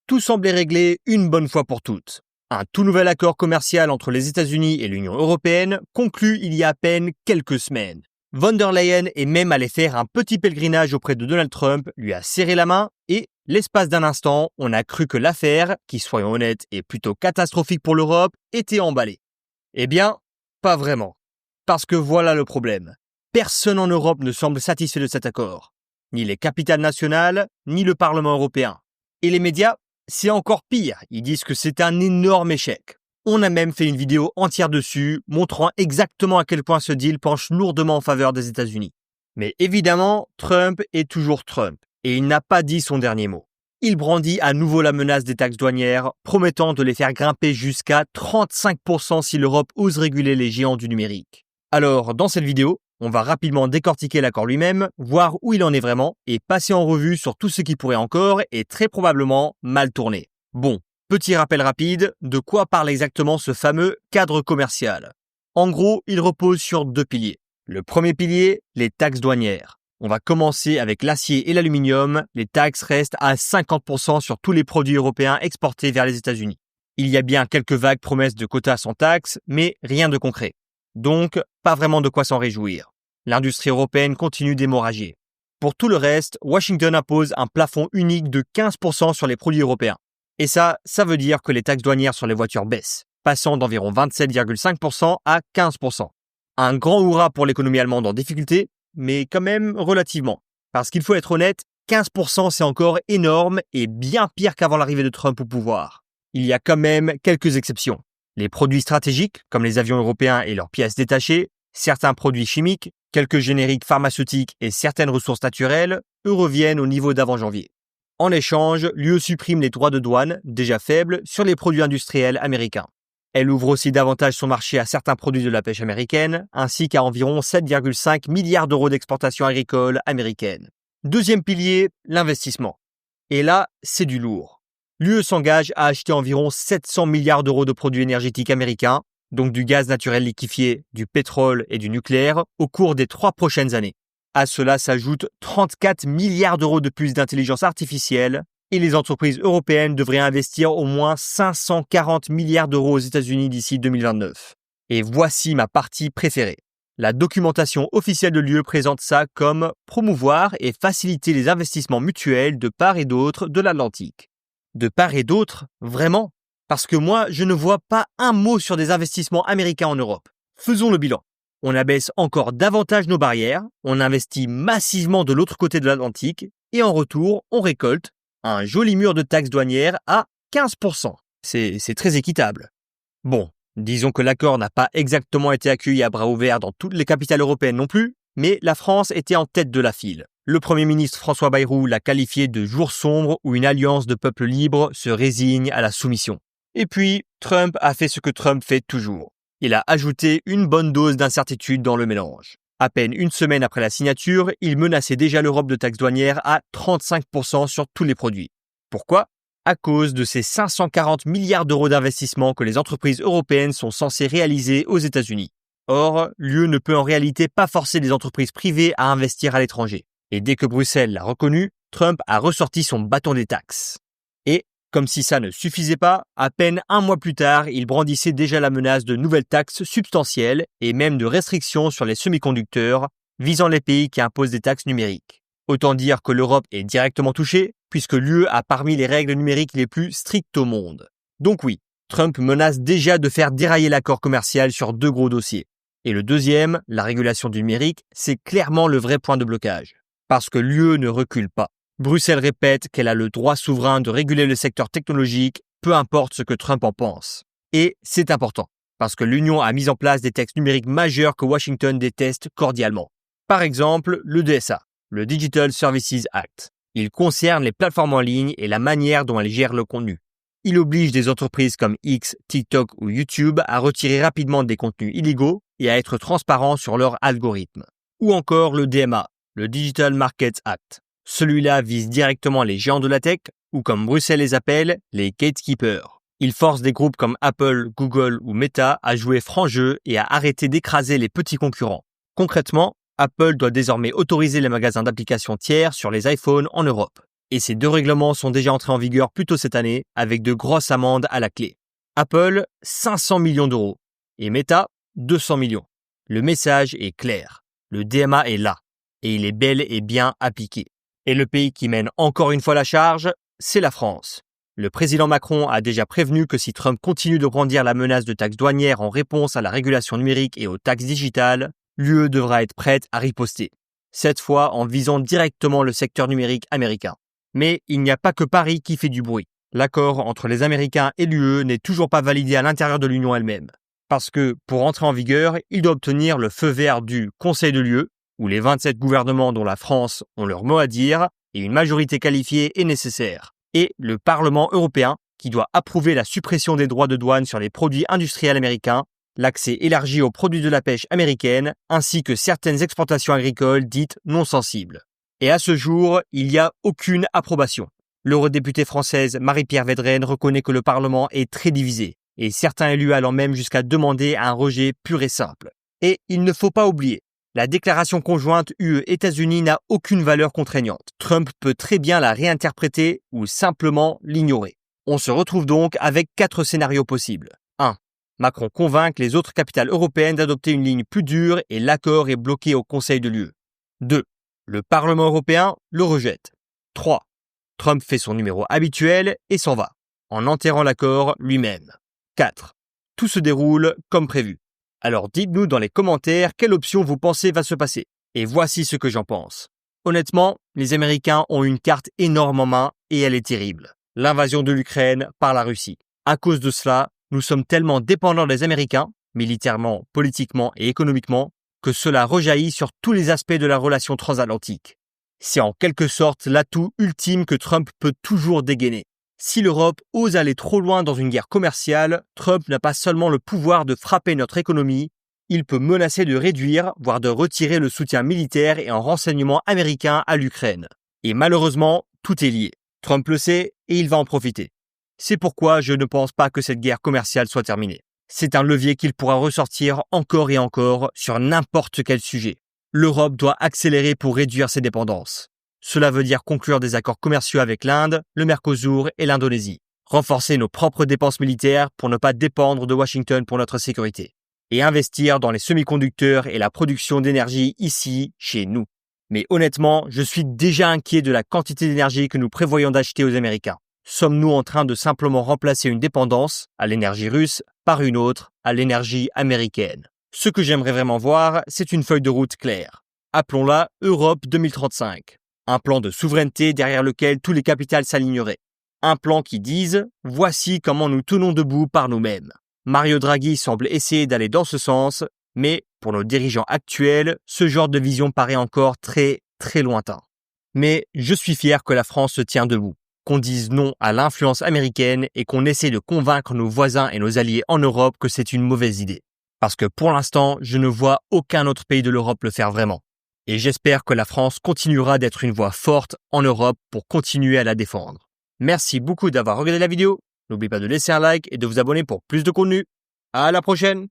tout semblait réglé une bonne fois pour toutes. Un tout nouvel accord commercial entre les États-Unis et l'Union européenne conclu il y a à peine quelques semaines. Von der Leyen est même allé faire un petit pèlerinage auprès de Donald Trump, lui a serré la main et, l'espace d'un instant, on a cru que l'affaire, qui soyons honnêtes est plutôt catastrophique pour l'Europe, était emballée. Eh bien, pas vraiment. Parce que voilà le problème. Personne en Europe ne semble satisfait de cet accord. Ni les capitales nationales, ni le Parlement européen. Et les médias, c'est encore pire. Ils disent que c'est un énorme échec. On a même fait une vidéo entière dessus, montrant exactement à quel point ce deal penche lourdement en faveur des États-Unis. Mais évidemment, Trump est toujours Trump. Et il n'a pas dit son dernier mot. Il brandit à nouveau la menace des taxes douanières, promettant de les faire grimper jusqu'à 35% si l'Europe ose réguler les géants du numérique. Alors, dans cette vidéo, on va rapidement décortiquer l'accord lui-même, voir où il en est vraiment et passer en revue sur tout ce qui pourrait encore et très probablement mal tourner. Bon, petit rappel rapide, de quoi parle exactement ce fameux cadre commercial? En gros, il repose sur deux piliers. Le premier pilier, les taxes douanières. On va commencer avec l'acier et l'aluminium. Les taxes restent à 50% sur tous les produits européens exportés vers les États-Unis. Il y a bien quelques vagues promesses de quotas sans taxes, mais rien de concret. Donc, pas vraiment de quoi s'en réjouir. L'industrie européenne continue d'hémorrager. Pour tout le reste, Washington impose un plafond unique de 15% sur les produits européens. Et ça veut dire que les taxes douanières sur les voitures baissent, passant d'environ 27,5% à 15%. Un grand hurrah pour l'économie allemande en difficulté, mais quand même relativement. Parce qu'il faut être honnête, 15% c'est encore énorme et bien pire qu'avant l'arrivée de Trump au pouvoir. Il y a quand même quelques exceptions. Les produits stratégiques, comme les avions européens et leurs pièces détachées, certains produits chimiques, quelques génériques pharmaceutiques et certaines ressources naturelles, eux reviennent au niveau d'avant janvier. En échange, l'UE supprime les droits de douane, déjà faibles, sur les produits industriels américains. Elle ouvre aussi davantage son marché à certains produits de la pêche américaine, ainsi qu'à environ 7,5 milliards d'euros d'exportations agricoles américaines. Deuxième pilier, l'investissement. Et là, c'est du lourd. L'UE s'engage à acheter environ 700 milliards d'euros de produits énergétiques américains, donc du gaz naturel liquéfié, du pétrole et du nucléaire, au cours des 3 prochaines années. À cela s'ajoutent 34 milliards d'euros de plus d'intelligence artificielle, et les entreprises européennes devraient investir au moins 540 milliards d'euros aux États-Unis d'ici 2029. Et voici ma partie préférée. La documentation officielle de l'UE présente ça comme promouvoir et faciliter les investissements mutuels de part et d'autre de l'Atlantique. De part et d'autre, vraiment? Parce que moi, je ne vois pas un mot sur des investissements américains en Europe. Faisons le bilan. On abaisse encore davantage nos barrières, on investit massivement de l'autre côté de l'Atlantique, et en retour, on récolte un joli mur de taxes douanières à 15%. C'est très équitable. Bon, disons que l'accord n'a pas exactement été accueilli à bras ouverts dans toutes les capitales européennes non plus, mais la France était en tête de la file. Le Premier ministre François Bayrou l'a qualifié de jour sombre où une alliance de peuples libres se résigne à la soumission. Et puis, Trump a fait ce que Trump fait toujours. Il a ajouté une bonne dose d'incertitude dans le mélange. À peine une semaine après la signature, il menaçait déjà l'Europe de taxes douanières à 35% sur tous les produits. Pourquoi? À cause de ces 540 milliards d'euros d'investissement que les entreprises européennes sont censées réaliser aux États-Unis. Or, l'UE ne peut en réalité pas forcer les entreprises privées à investir à l'étranger. Et dès que Bruxelles l'a reconnu, Trump a ressorti son bâton des taxes. Et, comme si ça ne suffisait pas, à peine un mois plus tard, il brandissait déjà la menace de nouvelles taxes substantielles et même de restrictions sur les semi-conducteurs visant les pays qui imposent des taxes numériques. Autant dire que l'Europe est directement touchée, puisque l'UE a parmi les règles numériques les plus strictes au monde. Donc oui, Trump menace déjà de faire dérailler l'accord commercial sur 2 gros dossiers. Et le deuxième, la régulation du numérique, c'est clairement le vrai point de blocage. Parce que l'UE ne recule pas. Bruxelles répète qu'elle a le droit souverain de réguler le secteur technologique, peu importe ce que Trump en pense. Et c'est important, parce que l'Union a mis en place des textes numériques majeurs que Washington déteste cordialement. Par exemple, le DSA, le Digital Services Act. Il concerne les plateformes en ligne et la manière dont elles gèrent le contenu. Il oblige des entreprises comme X, TikTok ou YouTube à retirer rapidement des contenus illégaux et à être transparents sur leurs algorithmes. Ou encore le DMA, le Digital Markets Act. Celui-là vise directement les géants de la tech, ou comme Bruxelles les appelle, les gatekeepers. Il force des groupes comme Apple, Google ou Meta à jouer franc jeu et à arrêter d'écraser les petits concurrents. Concrètement, Apple doit désormais autoriser les magasins d'applications tiers sur les iPhones en Europe. Et ces 2 règlements sont déjà entrés en vigueur plus tôt cette année, avec de grosses amendes à la clé. Apple, 500 millions d'euros. Et Meta, 200 millions. Le message est clair. Le DMA est là. Et il est bel et bien appliqué. Et le pays qui mène encore une fois la charge, c'est la France. Le président Macron a déjà prévenu que si Trump continue de brandir la menace de taxes douanières en réponse à la régulation numérique et aux taxes digitales, l'UE devra être prête à riposter. Cette fois en visant directement le secteur numérique américain. Mais il n'y a pas que Paris qui fait du bruit. L'accord entre les Américains et l'UE n'est toujours pas validé à l'intérieur de l'Union elle-même. Parce que, pour entrer en vigueur, il doit obtenir le feu vert du Conseil de l'UE, où les 27 gouvernements dont la France ont leur mot à dire, et une majorité qualifiée est nécessaire. Et le Parlement européen, qui doit approuver la suppression des droits de douane sur les produits industriels américains, l'accès élargi aux produits de la pêche américaine, ainsi que certaines exportations agricoles dites non sensibles. Et à ce jour, il n'y a aucune approbation. L'eurodéputée française Marie-Pierre Védrenne reconnaît que le Parlement est très divisé, et certains élus allant même jusqu'à demander un rejet pur et simple. Et il ne faut pas oublier, la déclaration conjointe UE-États-Unis n'a aucune valeur contraignante. Trump peut très bien la réinterpréter ou simplement l'ignorer. On se retrouve donc avec 4 scénarios possibles. 1. Macron convainc les autres capitales européennes d'adopter une ligne plus dure et l'accord est bloqué au Conseil de l'UE. 2. Le Parlement européen le rejette. 3. Trump fait son numéro habituel et s'en va, en enterrant l'accord lui-même. 4. Tout se déroule comme prévu. Alors dites-nous dans les commentaires quelle option vous pensez va se passer. Et voici ce que j'en pense. Honnêtement, les Américains ont une carte énorme en main et elle est terrible. L'invasion de l'Ukraine par la Russie. À cause de cela, nous sommes tellement dépendants des Américains, militairement, politiquement et économiquement, que cela rejaillit sur tous les aspects de la relation transatlantique. C'est en quelque sorte l'atout ultime que Trump peut toujours dégainer. Si l'Europe ose aller trop loin dans une guerre commerciale, Trump n'a pas seulement le pouvoir de frapper notre économie, il peut menacer de réduire, voire de retirer le soutien militaire et en renseignement américain à l'Ukraine. Et malheureusement, tout est lié. Trump le sait et il va en profiter. C'est pourquoi je ne pense pas que cette guerre commerciale soit terminée. C'est un levier qu'il pourra ressortir encore et encore sur n'importe quel sujet. L'Europe doit accélérer pour réduire ses dépendances. Cela veut dire conclure des accords commerciaux avec l'Inde, le Mercosur et l'Indonésie. Renforcer nos propres dépenses militaires pour ne pas dépendre de Washington pour notre sécurité. Et investir dans les semi-conducteurs et la production d'énergie ici, chez nous. Mais honnêtement, je suis déjà inquiet de la quantité d'énergie que nous prévoyons d'acheter aux Américains. Sommes-nous en train de simplement remplacer une dépendance à l'énergie russe par une autre, à l'énergie américaine? Ce que j'aimerais vraiment voir, c'est une feuille de route claire. Appelons-la Europe 2035. Un plan de souveraineté derrière lequel tous les capitales s'aligneraient. Un plan qui dise « Voici comment nous tenons debout par nous-mêmes ». Mario Draghi semble essayer d'aller dans ce sens, mais pour nos dirigeants actuels, ce genre de vision paraît encore très, très lointain. Mais je suis fier que la France se tient debout, qu'on dise non à l'influence américaine et qu'on essaie de convaincre nos voisins et nos alliés en Europe que c'est une mauvaise idée. Parce que pour l'instant, je ne vois aucun autre pays de l'Europe le faire vraiment. Et j'espère que la France continuera d'être une voix forte en Europe pour continuer à la défendre. Merci beaucoup d'avoir regardé la vidéo. N'oubliez pas de laisser un like et de vous abonner pour plus de contenu. À la prochaine!